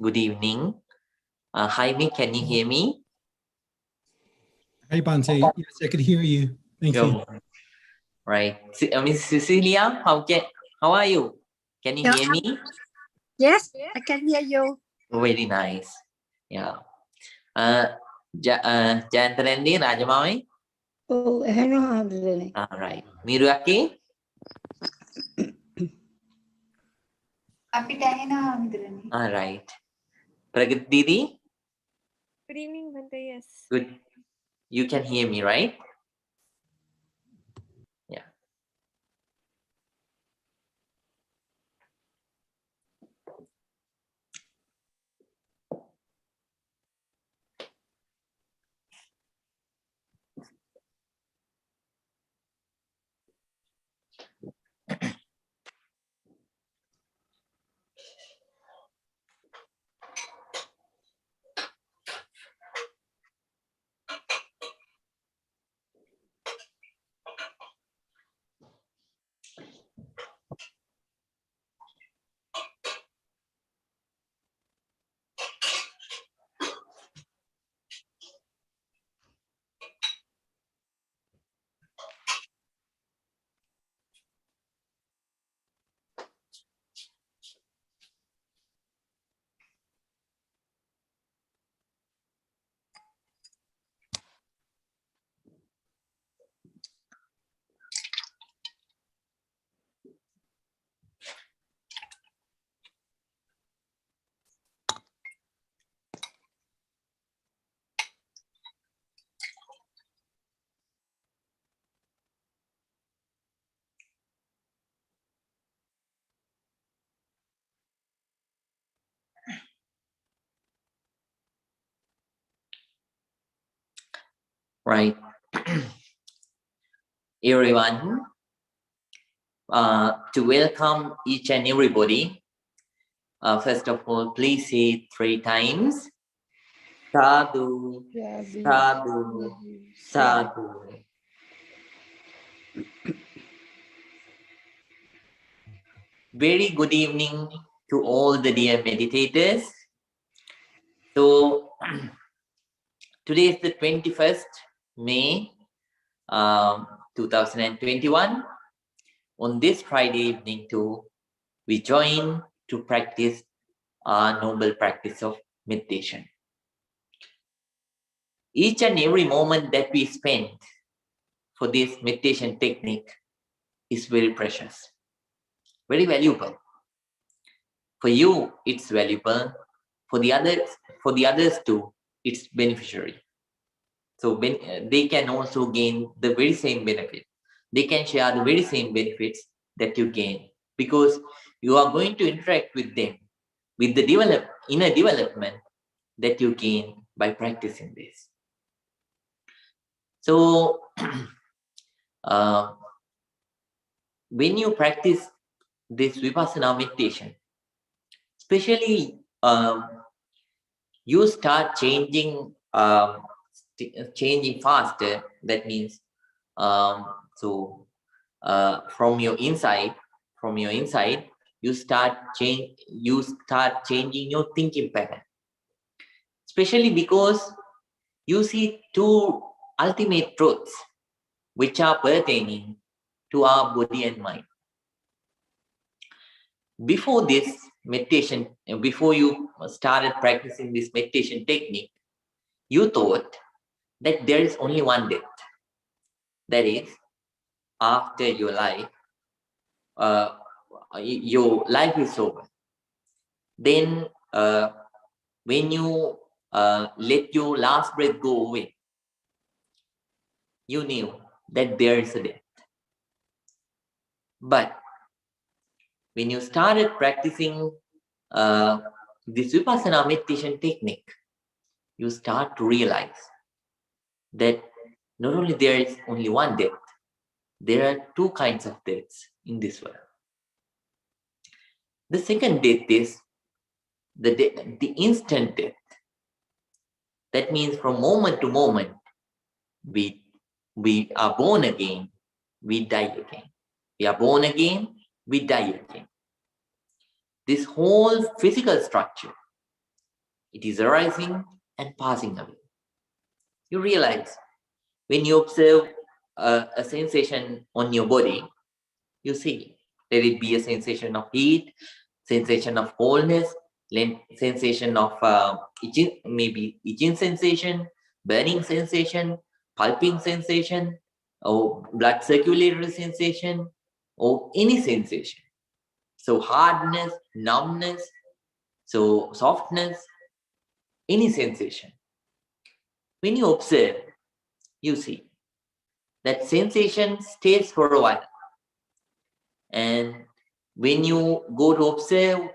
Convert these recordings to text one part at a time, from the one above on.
Good evening. Hi, Mick, can you hear me? Hi, Bante. Yes, I could hear you. Thank you. Right. Miss Cecilia, how are you? Can you hear me? Yes, I can hear you. Very nice. Yeah. Jantarandi, Rajamami? Oh, hello, All right. Miruaki? All right. Pragat Didi? Good evening, Bante. Yes. Good. You can hear me, right? Yeah. Right. Everyone, to welcome each and everybody, first of all, please say 3 times. Sadhu, sadhu, sadhu. Very good evening to all the dear meditators. So, today is the 21st May 2021. On this Friday evening too, we join to practice our noble practice of meditation. Each and every moment that we spend for this meditation technique is very precious, very valuable. For you, it's valuable. For the others too, it's beneficiary. So they can also gain the very same benefit. They can share the very same benefits that you gain, because you are going to interact with them, with the inner development that you gain by practicing this. So when you practice this Vipassana meditation, especially you start changing faster. That means from your inside, you start changing your thinking pattern, especially because you see 2 ultimate truths which are pertaining to our body and mind. Before this meditation, before you started practicing this meditation technique, you thought that there is only one death. That is, after your life is over. Then when you let your last breath go away, you knew that there is a death. But when you started practicing this Vipassana meditation technique, you start to realize that not only there is only one death, there are 2 kinds of deaths in this world. The second death is the instant death. That means from moment to moment, we are born again, we die again. We are born again, we die again. This whole physical structure, it is arising and passing away. You realize when you observe a sensation on your body, you see, let it be a sensation of heat, sensation of coldness, sensation of itching, maybe itching sensation, burning sensation, pulping sensation, or blood circulatory sensation, or any sensation. So hardness, numbness, so softness, any sensation. When you observe, you see that sensation stays for a while. And when you go to observe,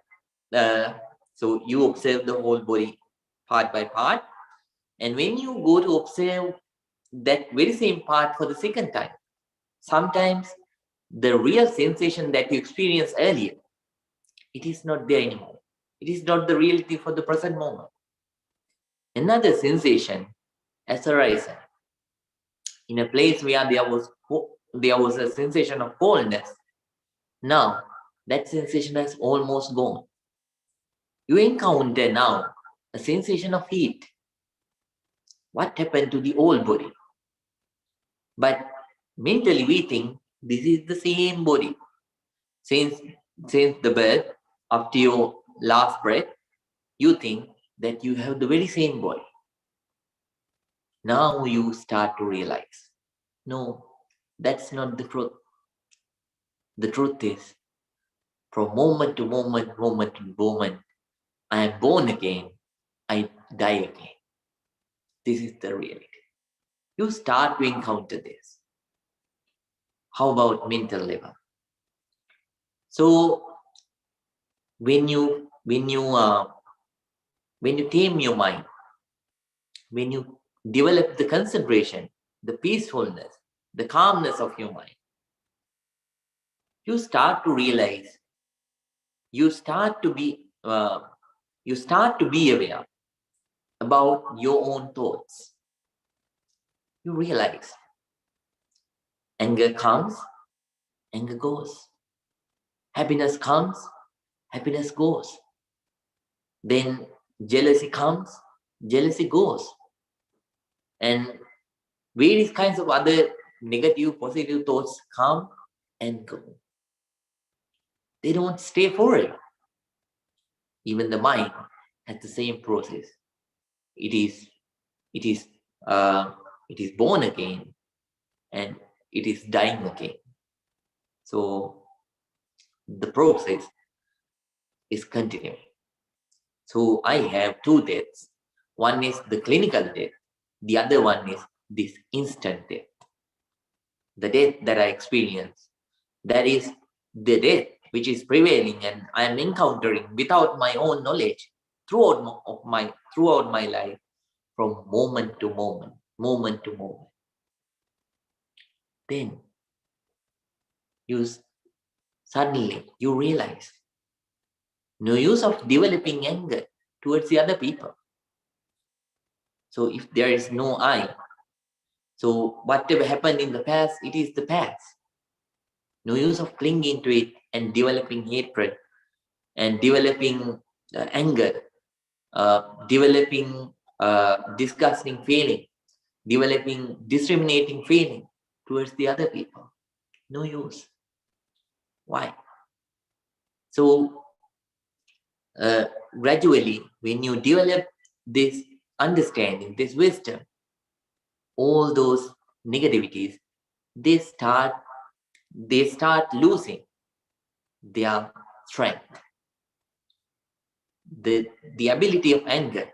so you observe the whole body part by part. And when you go to observe that very same part for the second time, sometimes the real sensation that you experienced earlier, it is not there anymore. It is not the reality for the present moment. Another sensation has arisen in a place where there was a sensation of coldness. Now that sensation has almost gone. You encounter now a sensation of heat. What happened to the old body? But mentally we think this is the same body. Since the birth, up to your last breath, you think that you have the very same body. Now you start to realize, no, that's not the truth. The truth is, from moment to moment, moment to moment, I am born again, I die again. This is the reality. You start to encounter this. How about mental level? So when you tame your mind, when you develop the concentration, the peacefulness, the calmness of your mind, you start to realize, you start to be aware about your own thoughts. You realize anger comes, anger goes. Happiness comes, happiness goes. Then jealousy comes, jealousy goes. And various kinds of other negative, positive thoughts come and go. They don't stay forever. Even the mind has the same process. It is born again and it is dying again. So the process is continuing. So I have two deaths. One is the clinical death. The other one is this instant death. The death that I experience, that is the death which is prevailing and I am encountering without my own knowledge throughout my life, from moment to moment, moment to moment. Then suddenly you realize no use of developing anger towards the other people. So if there is no I, so whatever happened in the past, it is the past. No use of clinging to it and developing hatred and developing anger, developing disgusting feeling, developing discriminating feeling towards the other people. No use. Why? So gradually, when you develop this understanding, this wisdom, all those negativities, they start losing their strength. The ability of anger,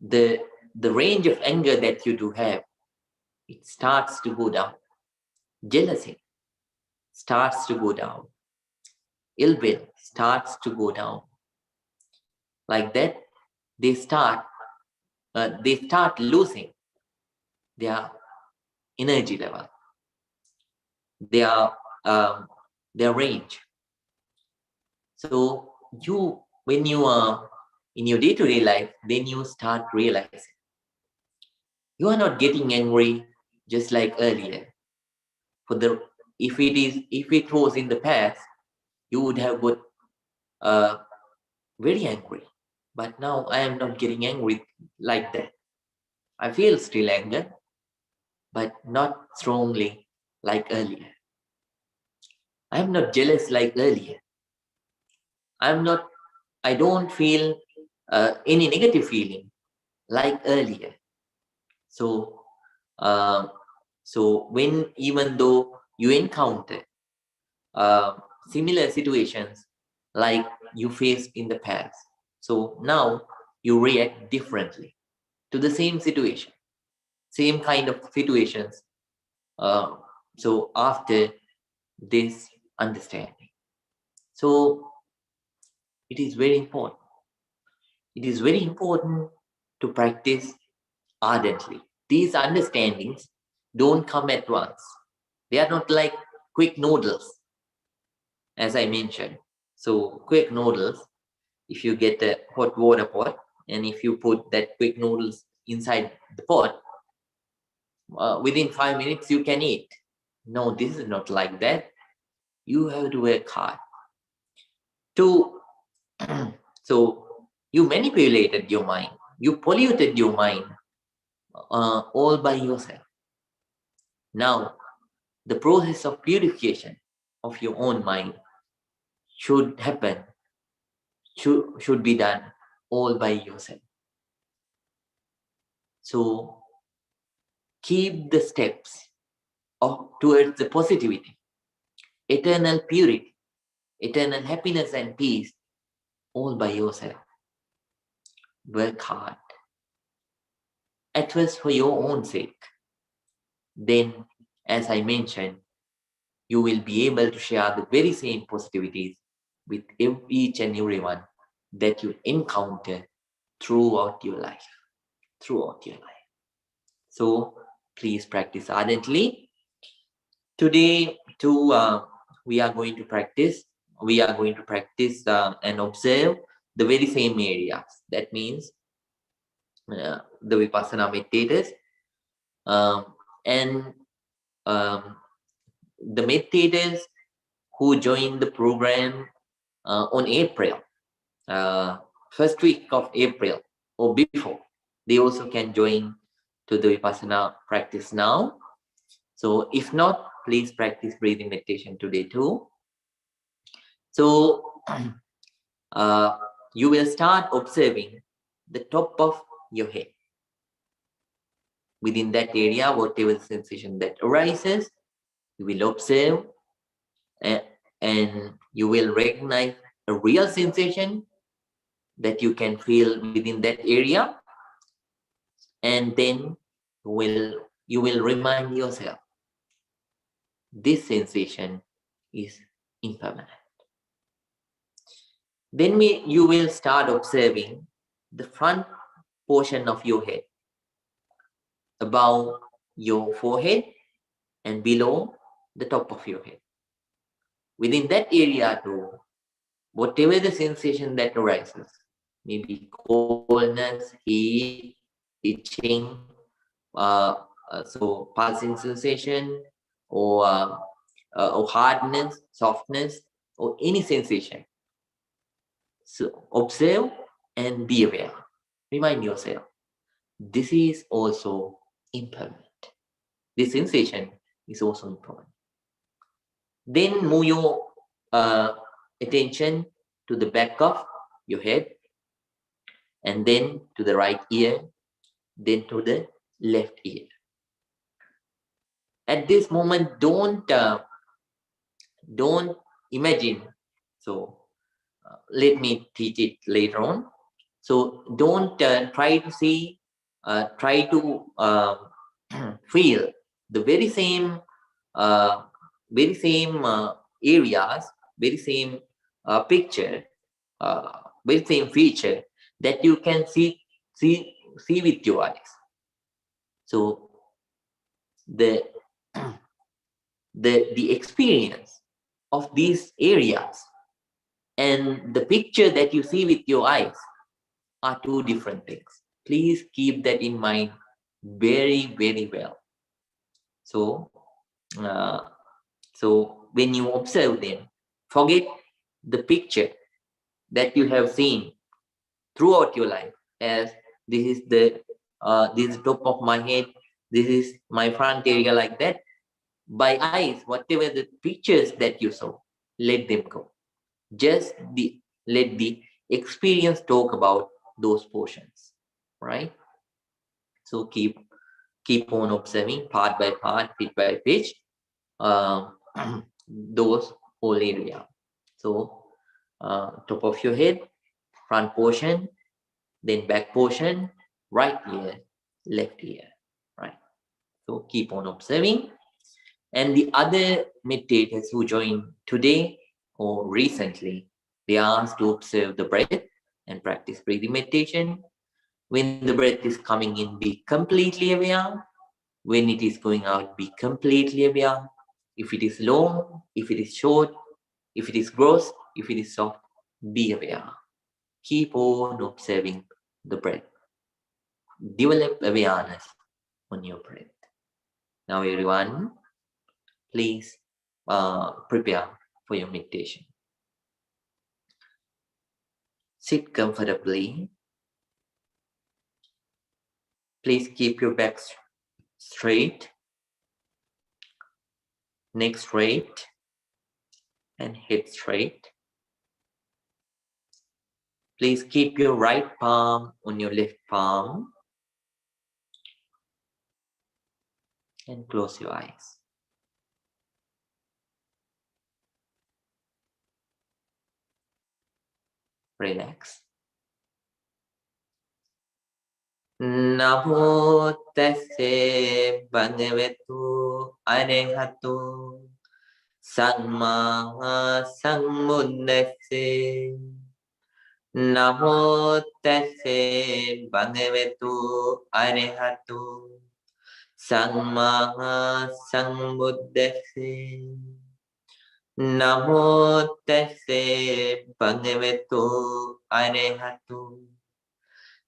the range of anger that you do have, it starts to go down. Jealousy starts to go down. Ill will starts to go down. Like that, they start losing their energy level, their range. So when you are in your day-to-day life, then you start realizing you are not getting angry just like earlier. If it was in the past, you would have got very angry. But now I am not getting angry like that. I feel still anger, but not strongly like earlier. I am not jealous like earlier. I don't feel any negative feeling like earlier. So, when even though you encounter similar situations like you faced in the past, so now you react differently to the same situation, same kind of situations. So after this understanding, so it is very important. It is very important to practice ardently. These understandings don't come at once. They are not like quick noodles, as I mentioned. So quick noodles, if you get a hot water pot and if you put that quick noodles inside the pot, within 5 minutes you can eat. No, this is not like that. You have to work hard. So you manipulated your mind. You polluted your mind all by yourself. Now, the process of purification of your own mind should happen, should be done all by yourself. So keep the steps towards the positivity, eternal purity, eternal happiness and peace all by yourself. Work hard. At first for your own sake. Then, as I mentioned, you will be able to share the very same positivities with each and everyone that you encounter throughout your life. So please practice ardently. Today too, we are going to practice and observe the very same areas. That means the Vipassana meditators and the meditators who joined the program on April, first week of April or before, they also can join to the Vipassana practice now. So if not, please practice breathing meditation today too. So you will start observing the top of your head. Within that area, whatever sensation that arises, you will observe and you will recognize a real sensation that you can feel within that area, and then you will remind yourself this sensation is impermanent. Then you will start observing the front portion of your head, above your forehead and below the top of your head. Within that area too, whatever the sensation that arises, maybe coldness, heat, itching, so pulsing sensation, or hardness, softness, or any sensation. So observe and be aware. Remind yourself, this is also impermanent. This sensation is also impermanent. Then move your attention to the back of your head, and then to the right ear, then to the left ear. At this moment, don't imagine. So let me teach it later on. So don't try to see, try to feel the very same areas, very same picture, very same feature that you can see with your eyes. So the experience of these areas and the picture that you see with your eyes are two different things. Please keep that in mind very, very well. So when you observe them, forget the picture that you have seen throughout your life, as this is the top of my head, this is my front area, like that. By eyes, whatever the pictures that you saw, let them go. Just let the experience talk about those portions, right? So keep on observing part by part, bit by bit, those whole area. So top of your head, front portion, then back portion, right ear, left ear, right? So keep on observing. And the other meditators who joined today or recently, they are asked to observe the breath and practice breathing meditation. When the breath is coming in, be completely aware. When it is going out, be completely aware. If it is long, if it is short, if it is gross, if it is soft, be aware. Keep on observing the breath. Develop awareness on your breath. Now, everyone, please prepare for your meditation. Sit comfortably. Please keep your back straight, neck straight, and head straight. Please keep your right palm on your left palm and close your eyes. Relax. Namo tassa bhagavato arahato samma sambuddhassa. Namo tassa bhagavato arahato samma sambuddhassa. Namo tassa bhagavato arahato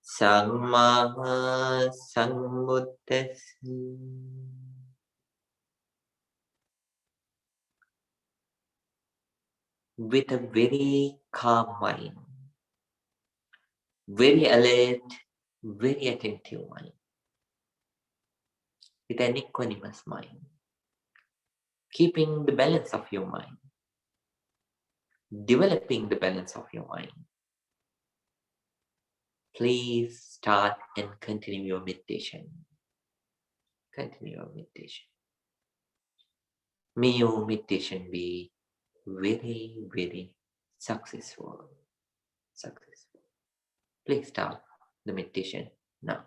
samma sambuddhassa. With a very calm mind, very alert, very attentive mind, with an equanimous mind, keeping the balance of your mind, developing the balance of your mind. Please start and continue your meditation. Continue your meditation. May your meditation be very, very successful. Successful. Please start the meditation now.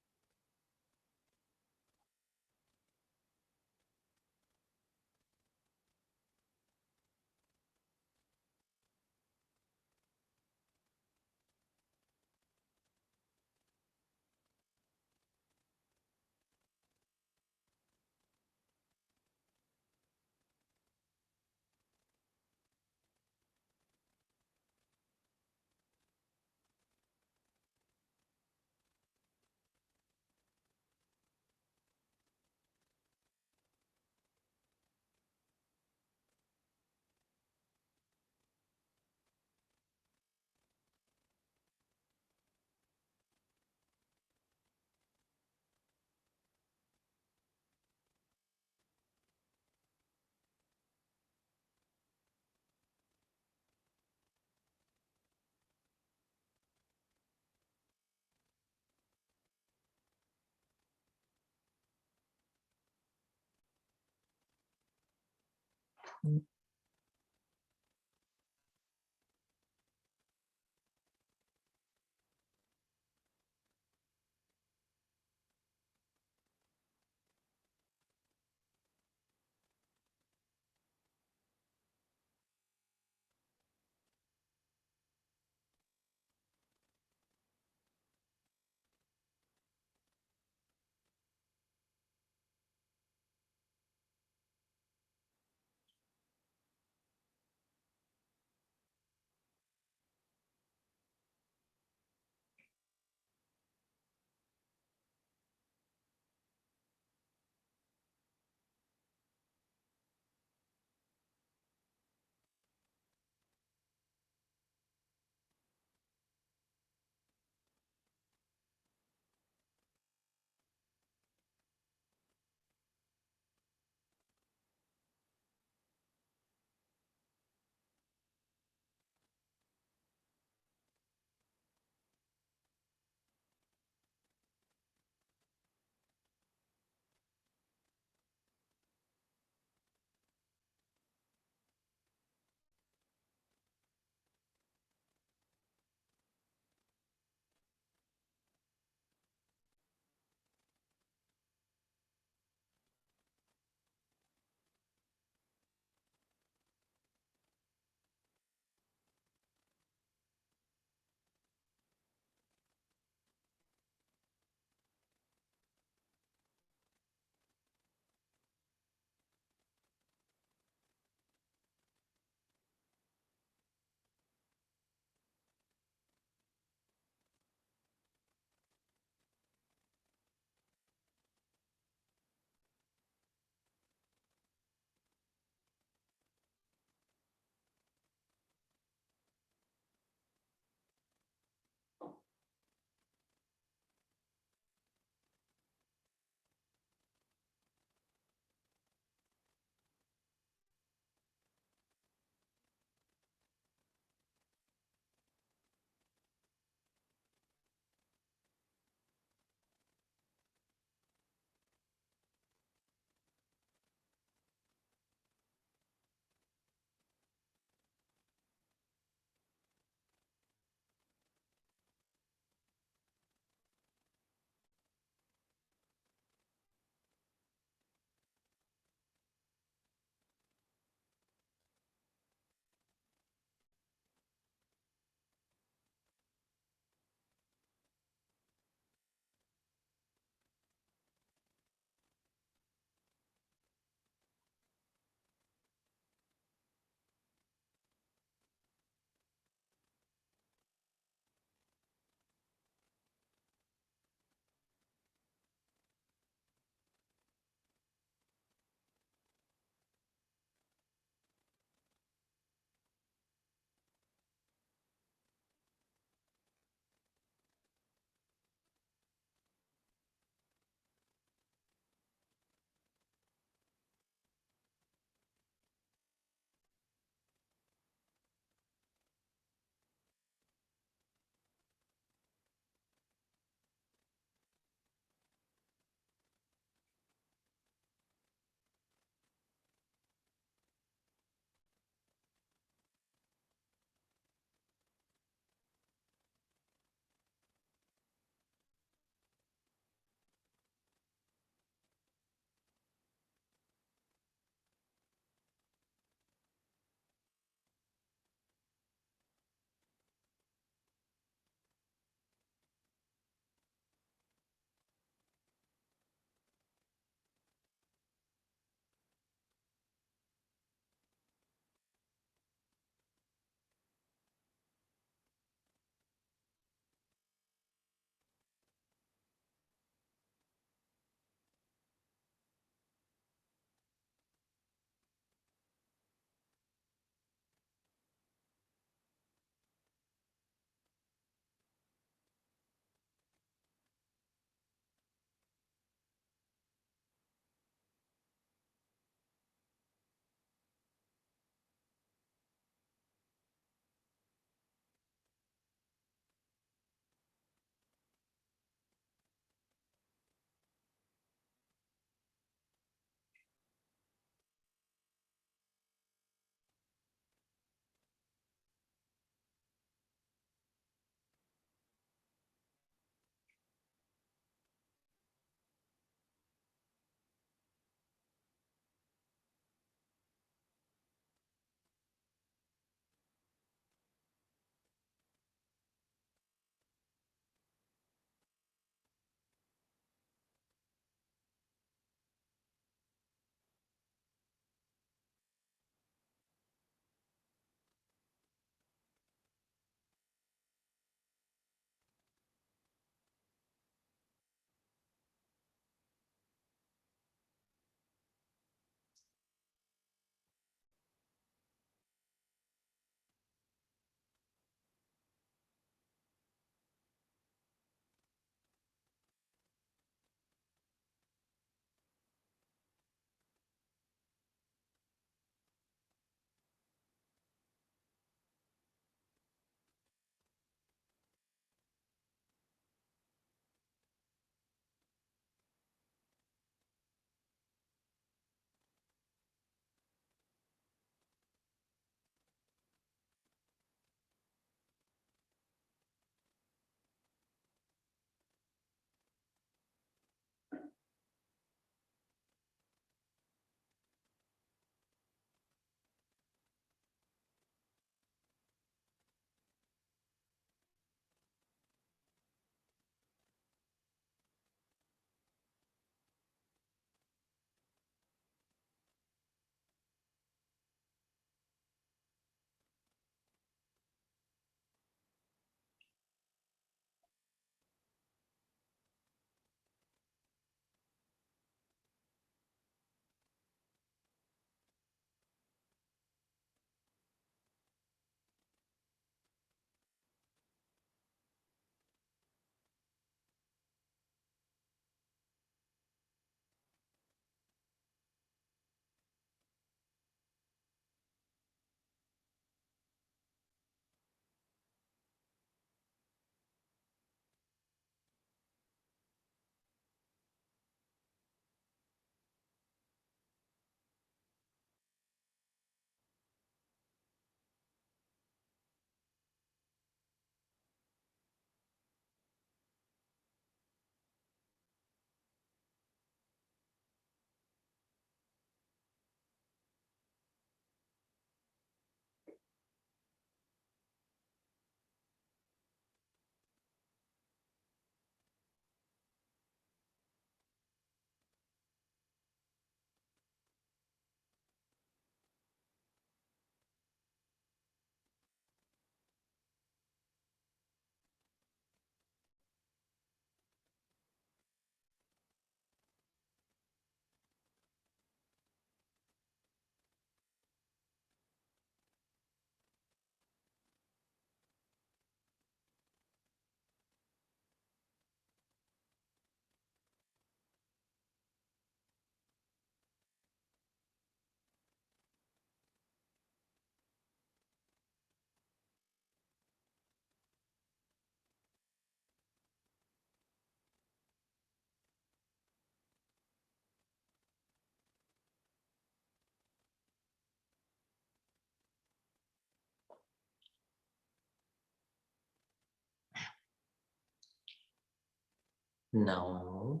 Now,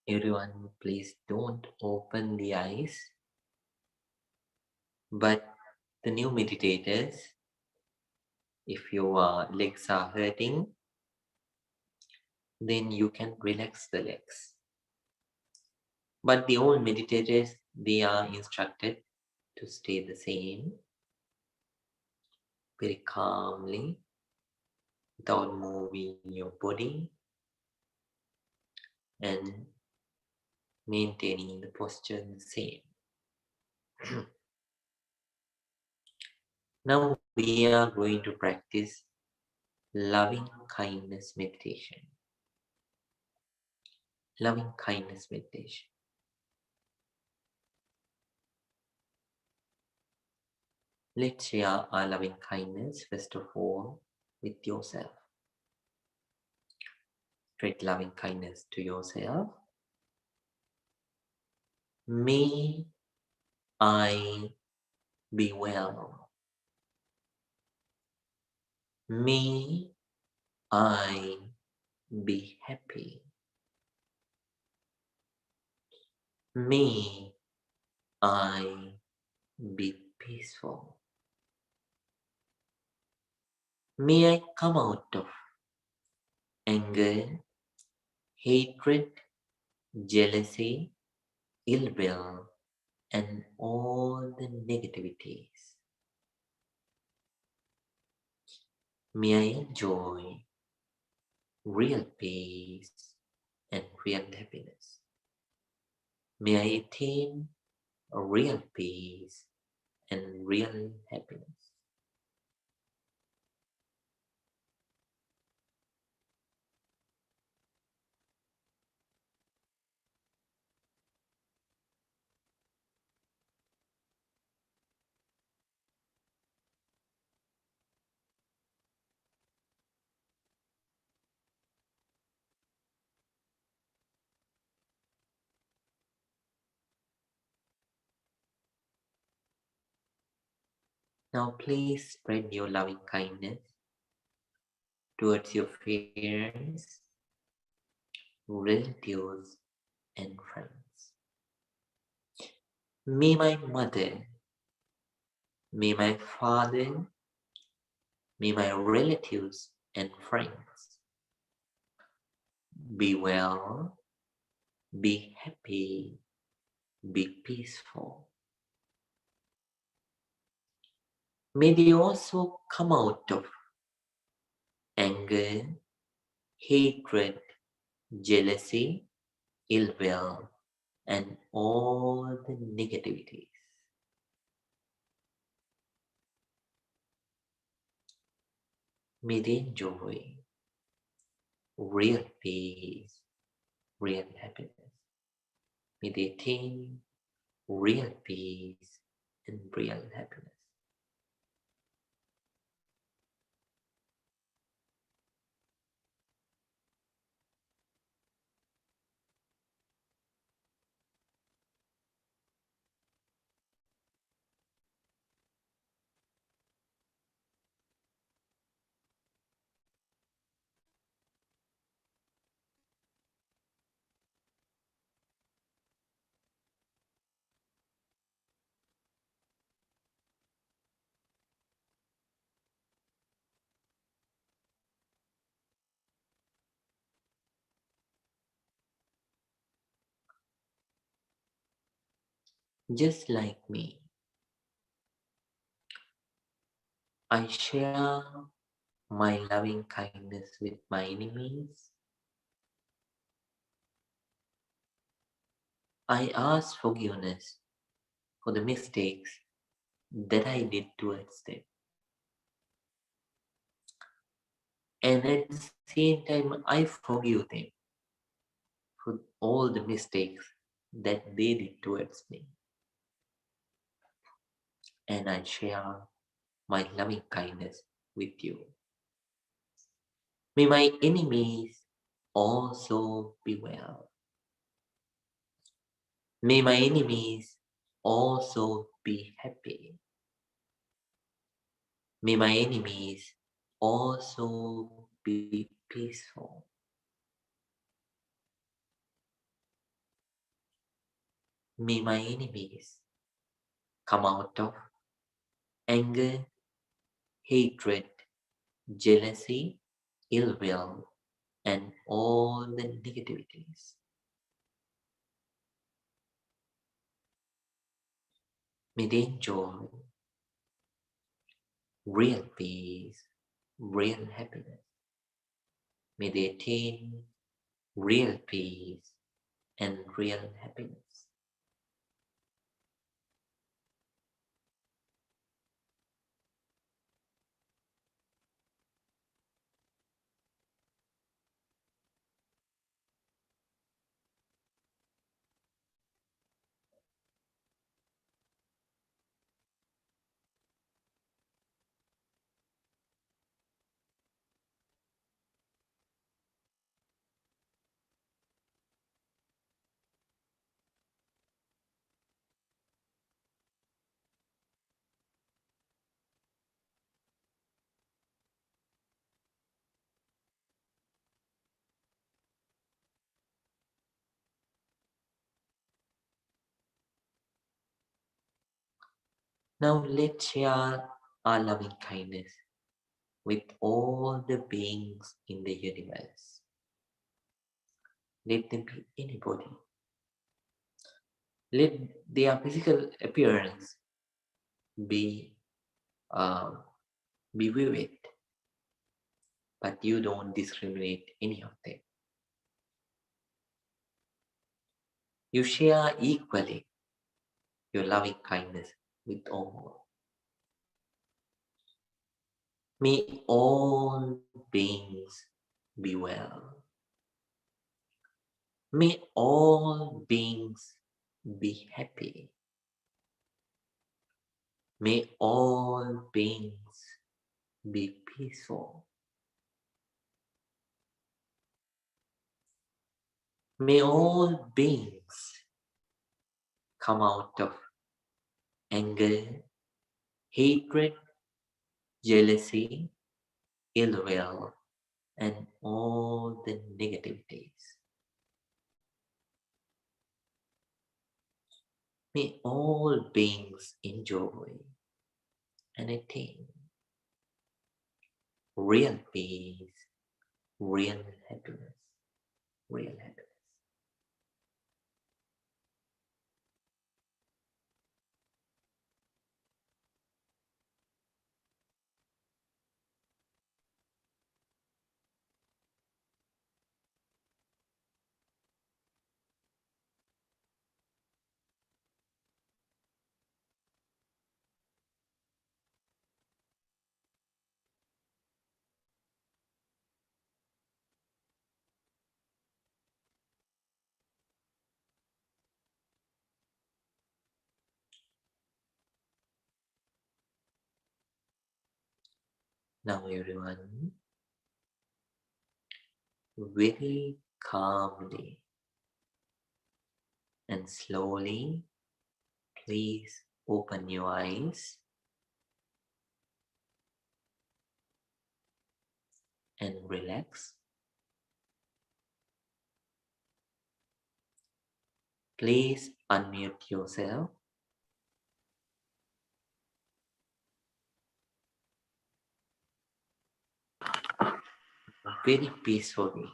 everyone, please don't open the eyes. But the new meditators, if your legs are hurting, then you can relax the legs. But the old meditators, they are instructed to stay the same, very calmly, without moving your body and maintaining the posture the same. Now we are going to practice loving kindness meditation. Loving kindness meditation. Let's share our loving kindness first of all with yourself. Spread loving kindness to yourself. May I be well. May I be happy. May I be peaceful. May I come out of anger, hatred, jealousy, ill will, and all the negativities. May I enjoy real peace and real happiness. May I attain a real peace and real happiness. Now please spread your loving kindness towards your parents, relatives, and friends. May my mother, may my father, may my relatives and friends be well, be happy, be peaceful. May they also come out of anger, hatred, jealousy, ill will, and all the negativities. May they enjoy real peace, real happiness. May they attain real peace and real happiness. Just like me, I share my loving kindness with my enemies. I ask forgiveness for the mistakes that I did towards them. And at the same time, I forgive them for all the mistakes that they did towards me. And I share my loving kindness with you. May my enemies also be well. May my enemies also be happy. May my enemies also be peaceful. May my enemies come out of anger, hatred, jealousy, ill will, and all the negativities. May they enjoy real peace, real happiness. May they attain real peace and real happiness. Now let's share our loving kindness with all the beings in the universe. Let them be anybody. Let their physical appearance be vivid, but you don't discriminate any of them. You share equally your loving kindness with all. May all beings be well. May all beings be happy. May all beings be peaceful. May all beings come out of anger, hatred, jealousy, ill will, and all the negativities. May all beings enjoy and attain real peace, real happiness, real happiness. Now everyone, very calmly and slowly, please open your eyes and relax. Please unmute yourself. Very peacefully.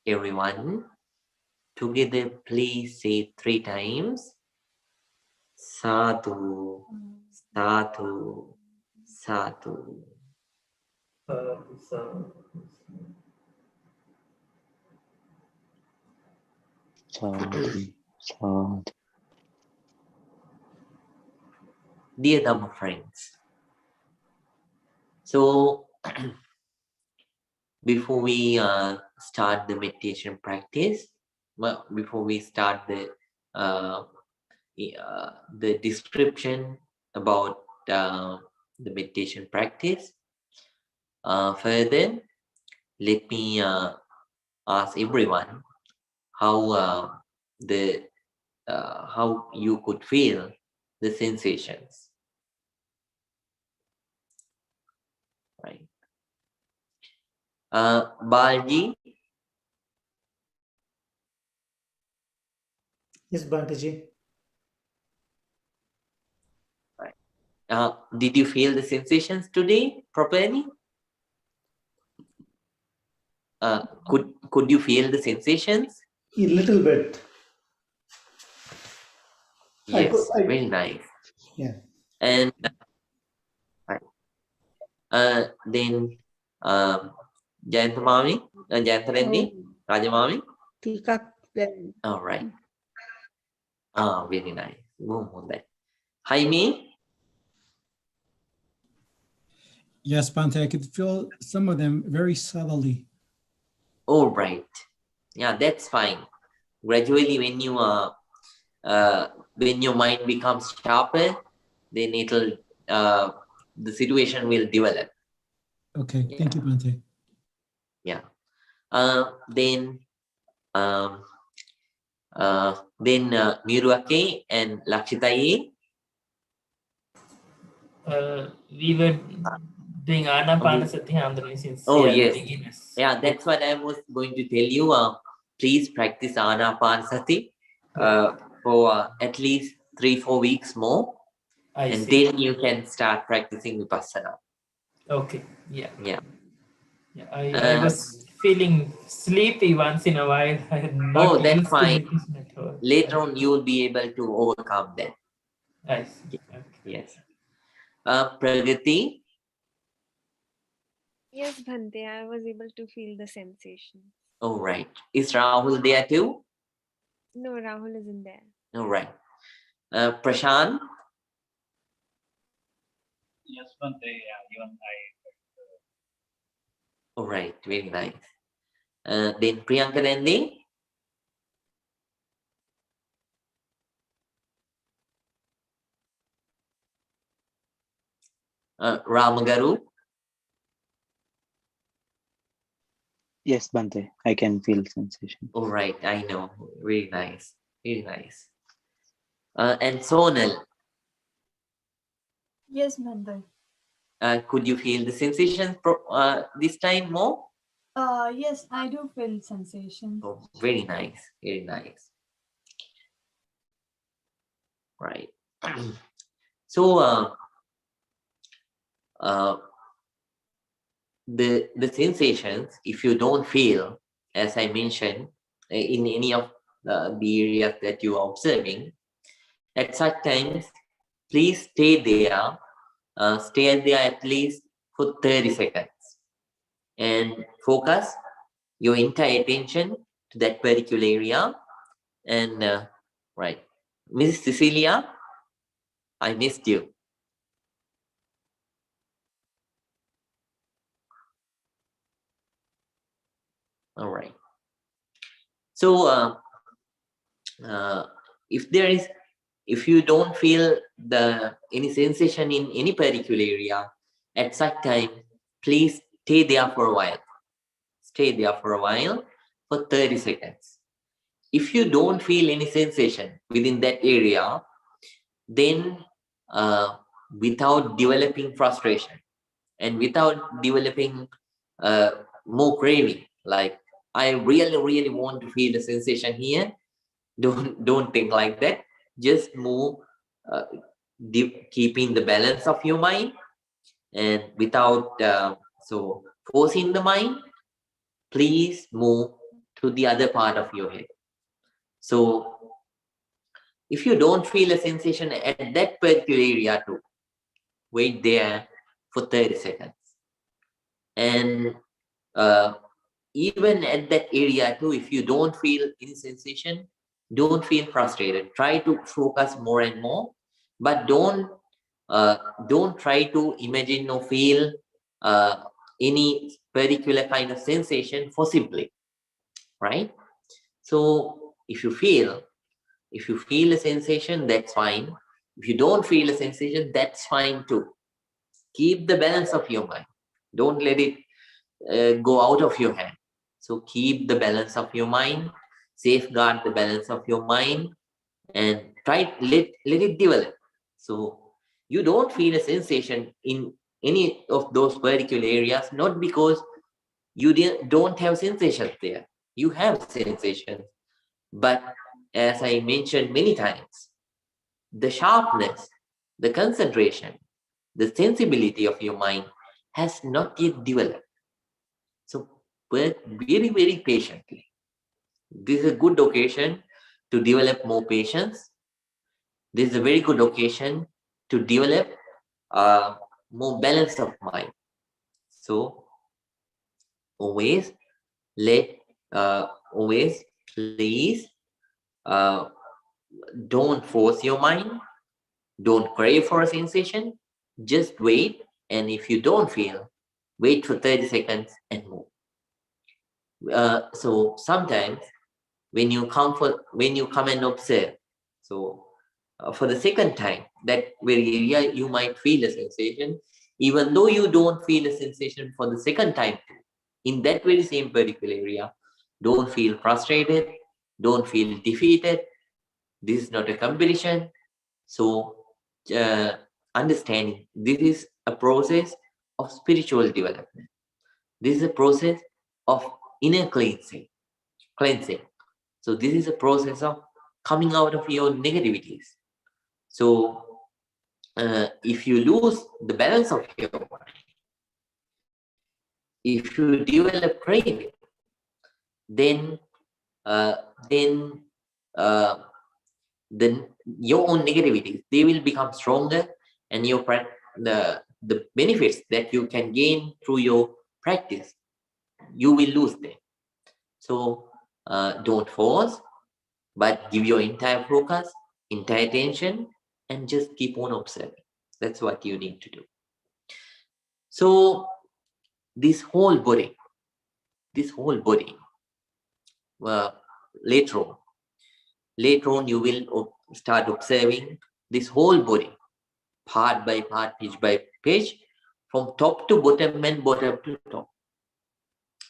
Everyone, together please say 3 times. Sadhu, sadhu, sadhu. Dear Dhamma friends, so before we start the meditation practice, well, before we start the description about the meditation practice, further, let me ask everyone how how you could feel the sensations, right? Balji, Yes, Bhantaji. Did you feel the sensations today properly? Could you feel the sensations? A little bit. Yes, very nice. Yeah. And then Jayantamami, Jayantarendi, Rajamami. All right. Very nice. Jaime. Yes, Bante, I could feel some of them very subtly. All right. Yeah, that's fine. Gradually, when your mind becomes sharper, then it'll the situation will develop. Okay, thank you, Bante. Yeah. Then Miruake and Lakshitaye. We were doing Anapanasati Andhani since yes. beginners. Yeah, that's what I was going to tell you. Please practice Anapanasati for at least 3-4 weeks more. And then you can start practicing Vipassana. Okay, yeah. Yeah. I was feeling sleepy once in a while. I had not that's used to fine. meditation at all. Later on, you will be able to overcome that. I see. Okay. Yes. Pragati. Yes, Bhante, I was able to feel the sensation. All right. Is Rahul there too? No, Rahul isn't there. All right. Prashant. Yes, Bhante, even I. All right. Very nice. Then Priyanka Nandi. Ramagaru. Yes, Bhante, I can feel sensation. All right, I know. Very nice. Very nice. And Sonal. Yes, Bhante. Could you feel the sensation this time more? Yes, I do feel sensation. Oh, very nice. Very nice. Right. So the sensations, if you don't feel, as I mentioned, in any of the areas that you are observing, at such times, please stay there at least for 30 seconds and focus your entire attention to that particular area. And right, Miss Cecilia, I missed you. All right. So if you don't feel any sensation in any particular area at such time, please stay there for a while. Stay there for a while for 30 seconds. If you don't feel any sensation within that area, then without developing frustration and without developing more craving, like I really want to feel the sensation here, don't think like that. Just move, keeping the balance of your mind, and without forcing the mind, please move to the other part of your head. So if you don't feel a sensation at that particular area too, wait there for 30 seconds. And even at that area too, if you don't feel any sensation, don't feel frustrated. Try to focus more and more, but don't try to imagine or feel any particular kind of sensation forcibly, right? So if you feel a sensation, that's fine. If you don't feel a sensation, that's fine too. Keep the balance of your mind. Don't let it go out of your hand. So keep the balance of your mind, safeguard the balance of your mind, and let it develop. So you don't feel a sensation in any of those particular areas, not because you don't have sensations there. You have sensations, but as I mentioned many times, the sharpness, the concentration, the sensibility of your mind has not yet developed. So work very, very patiently. This is a good occasion to develop more patience. This is a very good occasion to develop more balance of mind. So always please don't force your mind, don't crave for a sensation, just wait, and if you don't feel, wait for 30 seconds and move. So sometimes when you come and observe, so for the second time, that very area you might feel a sensation, even though you don't feel a sensation for the second time, in that very same particular area, don't feel frustrated, don't feel defeated. This is not a competition. So understanding this is a process of spiritual development. This is a process of inner cleansing. So this is a process of coming out of your negativities. So if you lose the balance of your mind, if you develop craving, then your own negativities, they will become stronger, and the benefits that you can gain through your practice, you will lose them. So don't force, but give your entire focus, entire attention, and just keep on observing. That's what you need to do. So this whole body, later on you will start observing this whole body, part by part, page by page, from top to bottom and bottom to top.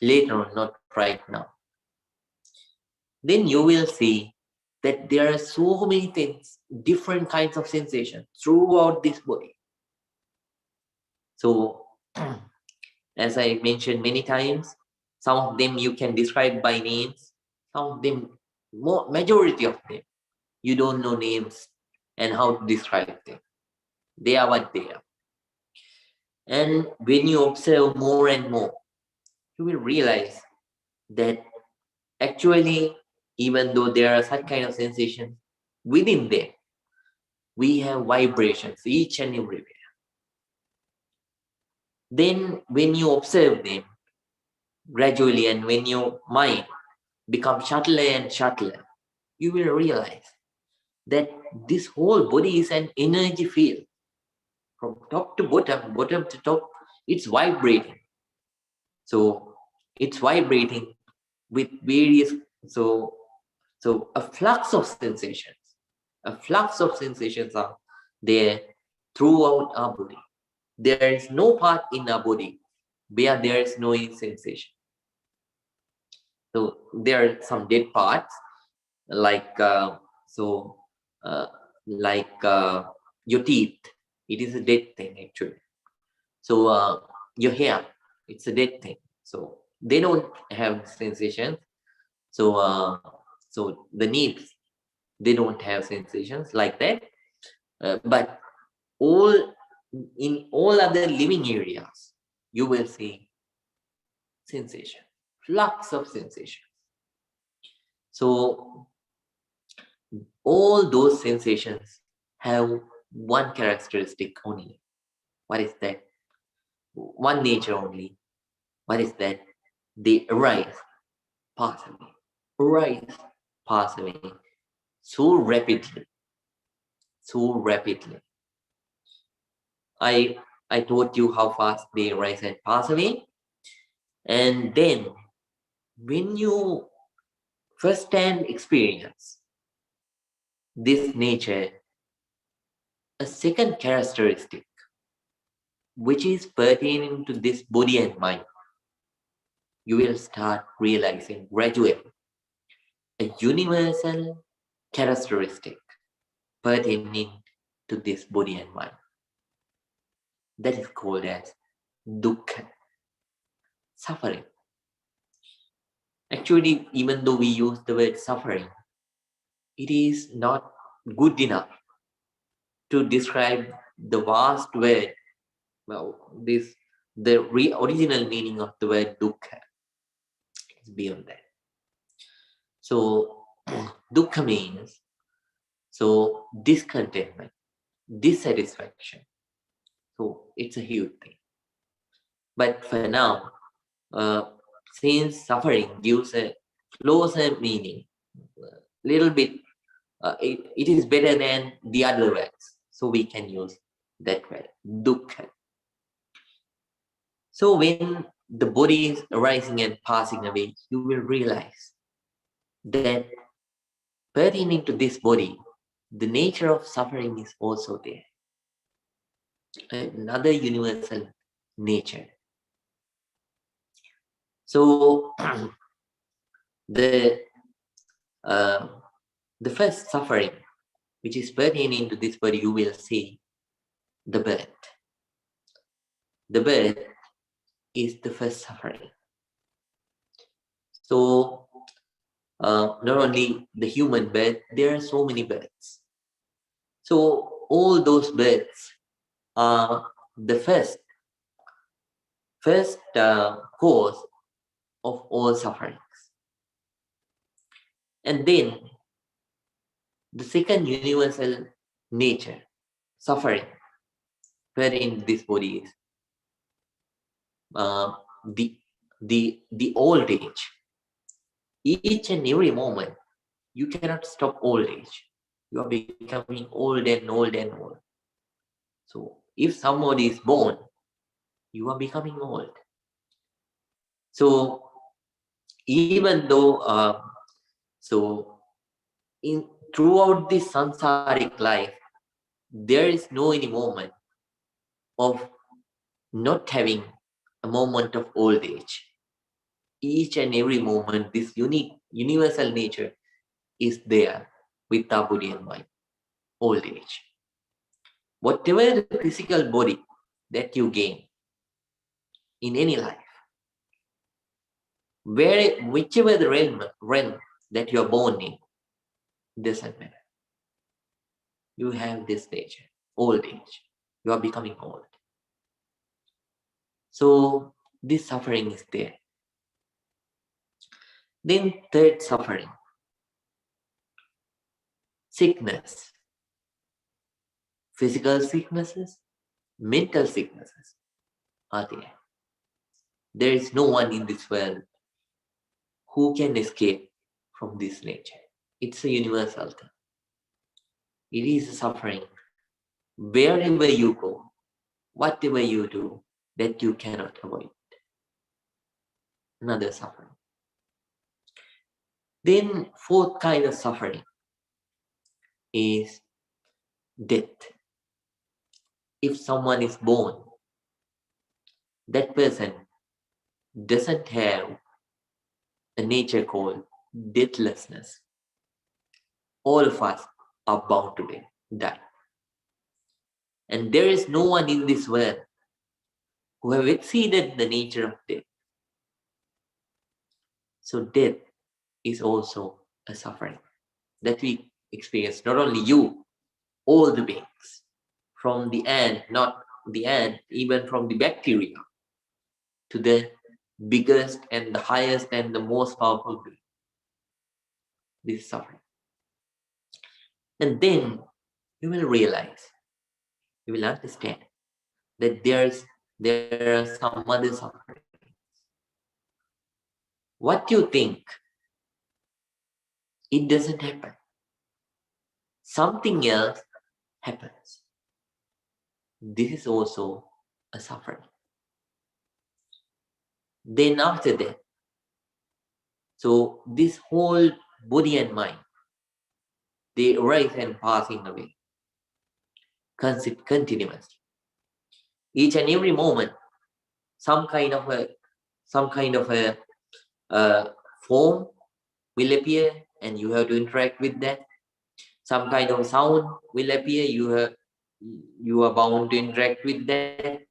Later on, not right now. Then you will see that there are so many things, different kinds of sensations throughout this body. So, as I mentioned many times, some of them you can describe by names, some of them, majority of them, you don't know names and how to describe them. They are what they are. And when you observe more and more, you will realize that actually, even though there are such kind of sensations, within them, we have vibrations each and everywhere. Then when you observe them gradually, and when your mind becomes subtler and subtler, you will realize that this whole body is an energy field. From top to bottom, bottom to top, it's vibrating. So it's vibrating with various, so a flux of sensations are there throughout our body. There is no part in our body where there is no sensation. So there are some dead parts, like your teeth. It is a dead thing actually. So your hair, it's a dead thing. So they don't have sensations. So the knees, they don't have sensations like that. But in all other living areas, you will see sensation, flux of sensations. So all those sensations have one characteristic only. What is that? One nature only. What is that? They arise, pass away, arise, pass away, so rapidly. I told you how fast they rise and pass away. And then when you first-hand experience this nature, a second characteristic which is pertaining to this body and mind, you will start realizing gradually a universal characteristic pertaining to this body and mind. That is called as dukkha, suffering. Actually, even though we use the word suffering, it is not good enough to describe the vast word Well, the original meaning of the word dukkha is beyond that. So dukkha means discontentment, dissatisfaction. So it's a huge thing. But for now, since suffering gives a closer meaning, little bit, it is better than the other words. So we can use that word, dukkha. So when the body is arising and passing away, you will realize that pertaining to this body, the nature of suffering is also there. Another universal nature. So the first suffering, which is pertaining to this body, you will see the birth. The birth is the first suffering. So not only the human birth, there are so many births. So all those births are the first cause of all sufferings. And then the second universal nature, suffering, wherein this body is the old age. Each and every moment, you cannot stop old age. You are becoming old and old and old. So if somebody is born, you are becoming old. So even though throughout this sansaric life, there is no any moment of not having a moment of old age. Each and every moment, this unique universal nature is there with our body and mind. Old age. Whatever the physical body that you gain in any life, whichever the realm that you are born in, doesn't matter. You have this nature, old age. You are becoming old. So this suffering is there. Then third suffering, sickness. Physical sicknesses, mental sicknesses are there. There is no one in this world who can escape from this nature. It's a universal thing. It is a suffering. Wherever you go, whatever you do, that you cannot avoid. Another suffering. Then fourth kind of suffering is death. If someone is born, that person doesn't have a nature called deathlessness. All of us are bound to die. And there is no one in this world who have exceeded the nature of death. So death is also a suffering that we experience, not only you, all the beings, from the ant, not the ant, even from the bacteria, to the biggest and the highest and the most powerful being. This is suffering. And then you will realize, you will understand that there are some other suffering. What you think, it doesn't happen. Something else happens. This is also a suffering. Then after that, so this whole body and mind, they arise and passing away continuously. Each and every moment, some kind of a form will appear, and you have to interact with that. Some kind of sound will appear, you are bound to interact with that.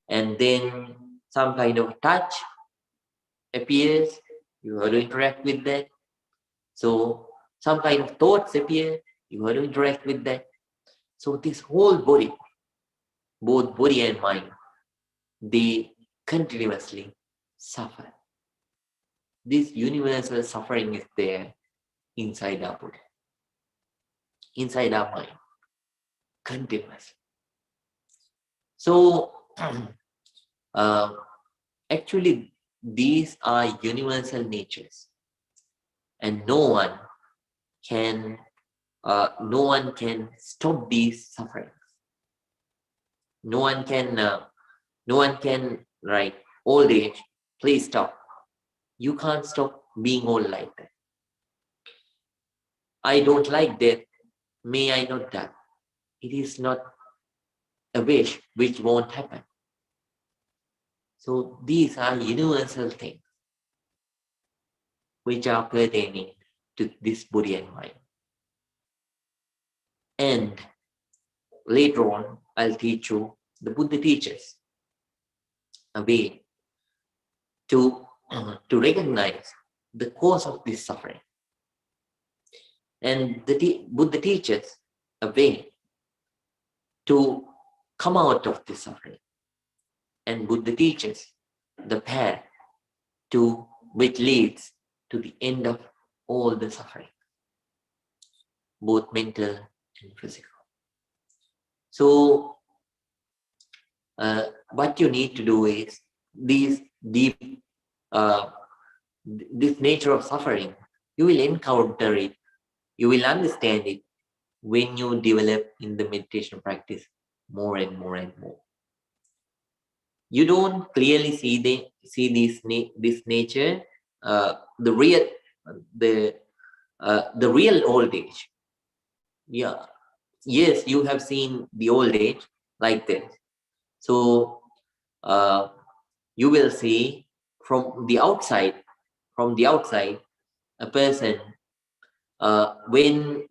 And then some kind of touch appears, you have to interact with that. So some kind of thoughts appear, you have to interact with that. So this whole body both body and mind, they continuously suffer. This universal suffering is there inside our body, inside our mind, continuously. So, actually, these are universal natures, and no one can stop these sufferings. No one can write old age, please stop. You can't stop being old like that. I don't like death, may I not die. It is not a wish which won't happen. So these are universal things which are pertaining to this body and mind. And later on, I'll teach you, the Buddha teaches a way to recognize the cause of this suffering. And the Buddha teaches a way to come out of this suffering. And Buddha teaches the path which leads to the end of all the suffering, both mental and physical. So, what you need to do is this nature of suffering, you will encounter it, you will understand it when you develop in the meditation practice more and more and more. You don't clearly see this nature, the real old age. Yeah, yes, you have seen the old age like this. So you will see from the outside, a person, when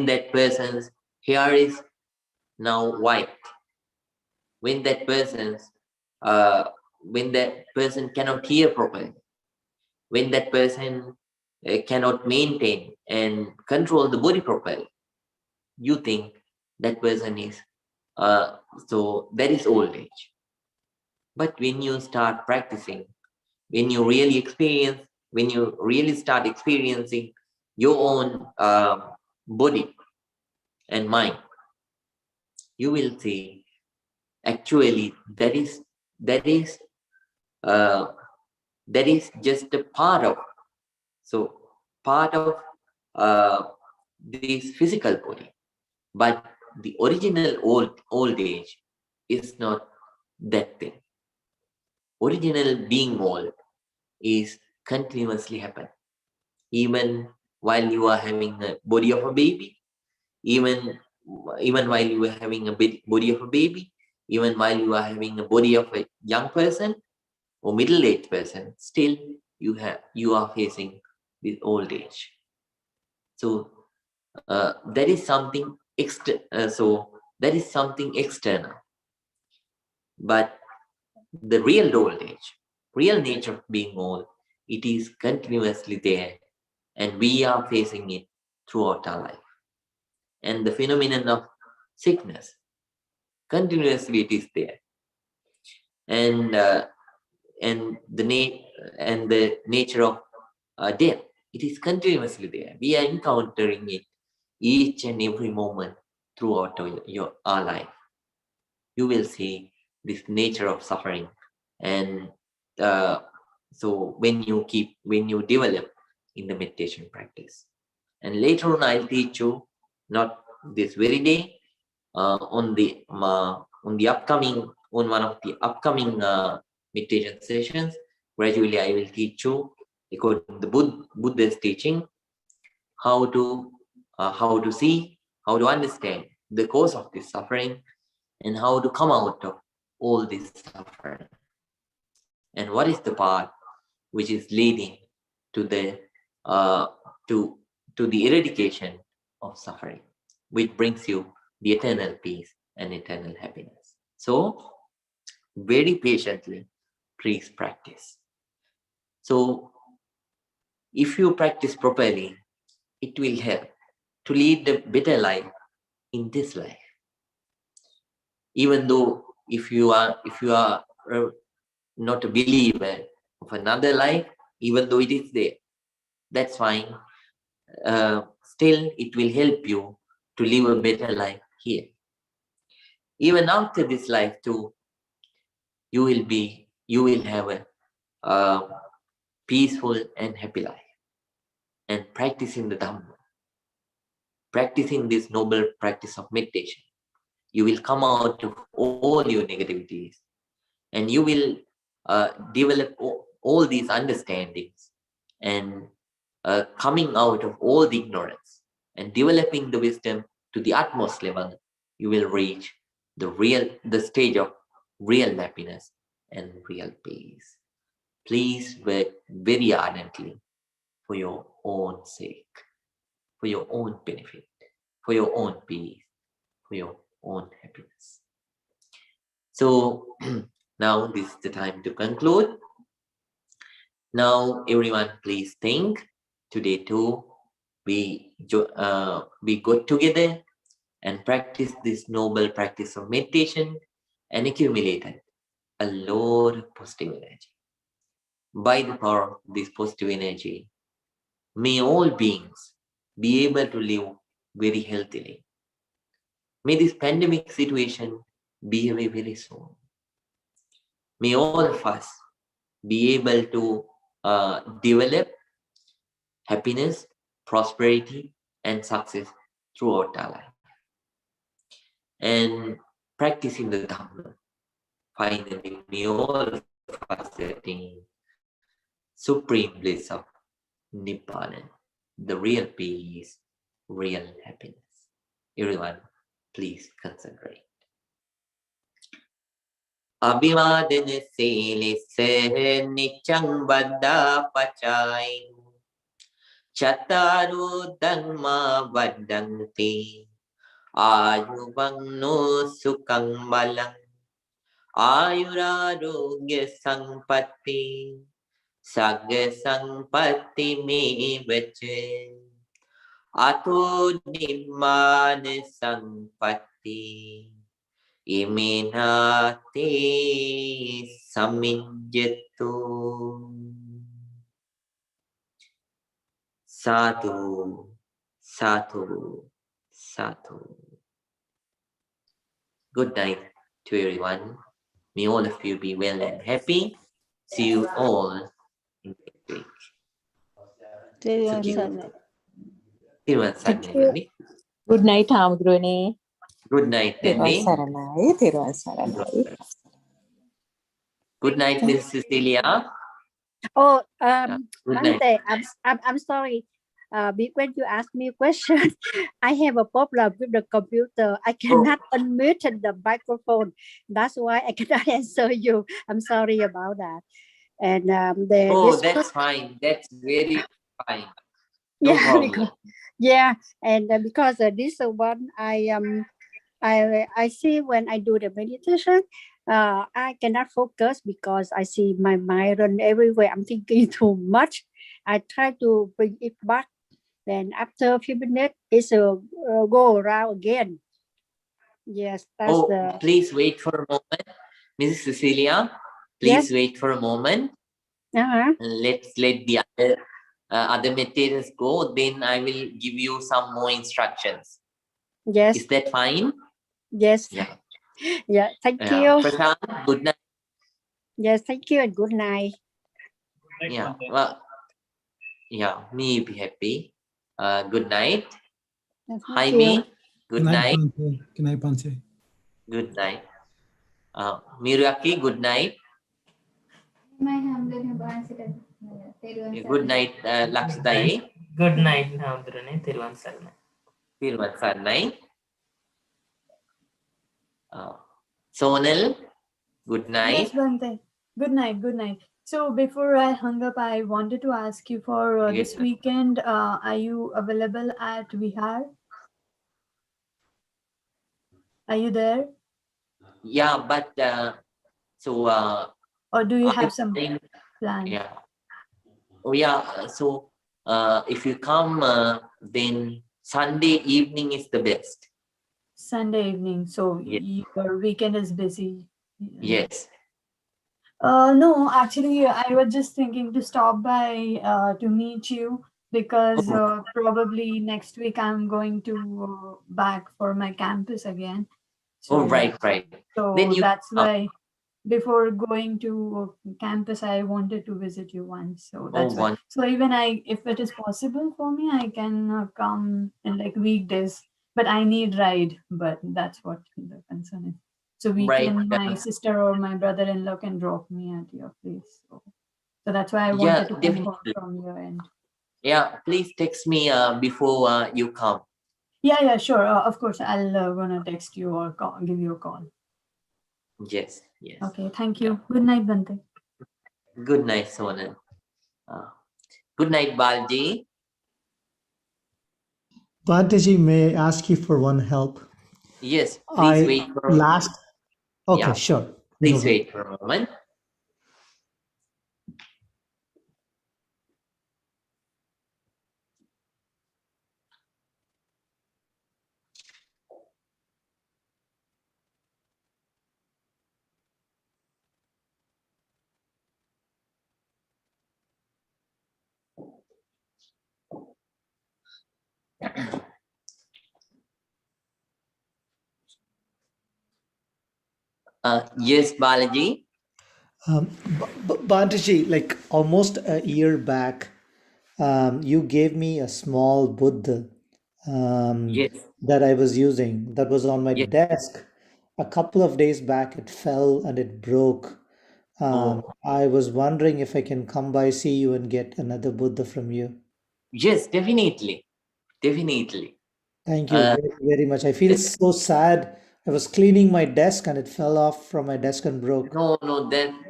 that person's hair is now white, when that person cannot hear properly, when that person cannot maintain and control the body properly, you think that person is so that is old age. But when you start practicing, when you really start experiencing your own body and mind, you will see actually that is just a part of this physical body. But the original old age is not that thing. Original being old is continuously happen. Even while you are having a body of a baby, even while you are having a body of a baby, even while you are having a body of a young person or middle-aged person, still you are facing this old age. So that is something external. But the real old age, real nature of being old, it is continuously there, and we are facing it throughout our life. And the phenomenon of sickness, continuously it is there, and the nature of death, it is continuously there. We are encountering it each and every moment throughout our life. You will see this nature of suffering, and so when you develop in the meditation practice. And later on, I'll teach you, not this very day, on one of the upcoming meditation sessions. Gradually, I will teach you, according to the Buddha's teaching, how to see, how to understand the cause of this suffering, and how to come out of all this suffering. And what is the path which is leading to the eradication of suffering, which brings you the eternal peace and eternal happiness. So, very patiently, please practice. So, if you practice properly, it will help to lead a better life in this life. Even though if you are not a believer of another life, even though it is there, that's fine. Still, it will help you to live a better life here. Even after this life too, you will have a peaceful and happy life. And practicing the Dhamma, practicing this noble practice of meditation, you will come out of all your negativities, and you will develop all these understandings, and coming out of all the ignorance and developing the wisdom to the utmost level, you will reach the stage of real happiness and real peace. Please work very ardently for your own sake, for your own benefit, for your own peace, for your own happiness. So now this is the time to conclude. Now everyone please think, today too we got together and practice this noble practice of meditation and accumulated a lot of positive energy. By the power of this positive energy, may all beings be able to live very healthily. May this pandemic situation be away very soon. May all of us be able to develop happiness, prosperity, and success throughout our life. And practicing the Dhamma, finally, may all of us attain supreme bliss of Nibbana, the real peace, real happiness. Everyone, please concentrate. Abhivadana Silisse Nichang Vada Pachai Chataru Dhamma Vadanti Ayuvangno Sukhang Balang Ayurarogya Sampatti Sagga Sampatti Me Vache Ato Nibbana Sampatti Iminati Samijjatu. Sadhu, sadhu, sadhu. Good night to everyone. May all of you be well and happy. See you all in next week. Thank you. Good night, Hamdrone. Good night, Danny. Good night, Miss Cecilia. Oh, Good night. Bante, I'm sorry. When you ask me a question, I have a problem with the computer. I cannot unmute the microphone. That's why I cannot answer you. I'm sorry about that. And that's fine. That's very fine. No problem. And because this one I see when I do the meditation, I cannot focus because I see my mind run everywhere. I'm thinking too much. I try to bring it back. Then after a few minutes, it's go around again. Yes, that's please wait for a moment. Mrs. Cecilia, please wait for a moment. Let's let the other meditators go. Then I will give you some more instructions. Yes. Is that fine? Yes. Yeah. Thank you. Prashant, good night. Yes, thank you and good night. Me be happy. Good night. Hi, me. Good night. Good night, Bante. Good night. Miraki, good night. Good night, Lakshitayi. Good night, Hamdrone. Thiruvan Saranai. Sonal, good night. Yes, Bante. Good night. Good night. So before I hung up, I wanted to ask you for this weekend. Are you available at Vihara? Are you there? Yeah, but or do you have some plan? So if you come, then Sunday evening is the best. Sunday evening. So Yes. your weekend is busy. Yes. No, actually, I was just thinking to stop by to meet you because Oh, probably next week I'm going to back for my campus again. oh, So, right, right. Then so you that's come. why before going to campus, I wanted to visit you once. So Oh, that's why. one. So even if it is possible for me, I can come in like weekdays, but I need ride. But that's what the concern is. So Right. my sister or my brother-in-law can drop me at your place. So that's why I Yeah, wanted to confirm definitely. from your end. Yeah, please text me before you come. Yeah, sure. Of course, I'll gonna text you or give you a call. Yes, yes. Okay, thank Yeah. you. Good night, Bante. Good night, Sonal. Uh, good night, Balji. Bhantaji, may I ask you for one help? Yes, please I wait for. last, okay, Yeah, sure. No please worries. wait for a moment. Yes, Balaji. Bhantaji, like almost a year back, you gave me a small Buddha Yes, that I was using that was on my yes. desk. A couple of days back, it fell and it broke. Oh, I was wondering if I can come by, see you, and get another Buddha from you. yes, definitely. Definitely. Thank you Uh, very, very much. I feel so sad. I was cleaning my desk and it fell off from my desk and broke. no,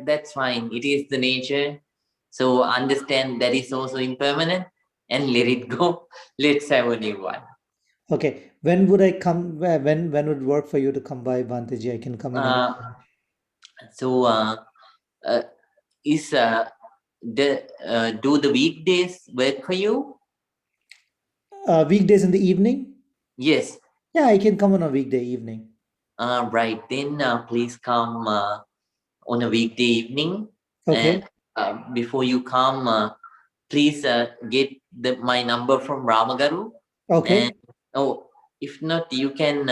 that's fine. It is the nature. So understand that is also impermanent and let it go. Let's have a new one. Okay, when would I come? When would work for you to come by, Bhantaji? I can come in any Uh, so uh, is do the weekdays work for you? weekdays in the evening. Yes. Yeah, I can come on a weekday evening. Right. Then please come on a weekday evening. Okay. And before you come, please get my number from Ramagaru. Okay. And if not, you can.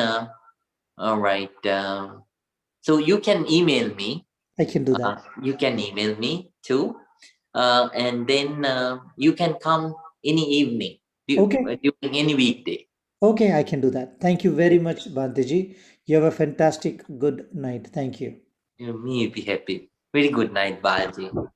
All right. So you can email me. I can do that. You can email me too, and then you can come any evening Okay. during any weekday. Okay, I can do that. Thank you very much, Bhantaji. You have a fantastic good night. Thank you. You may be happy. Very good night, Balaji.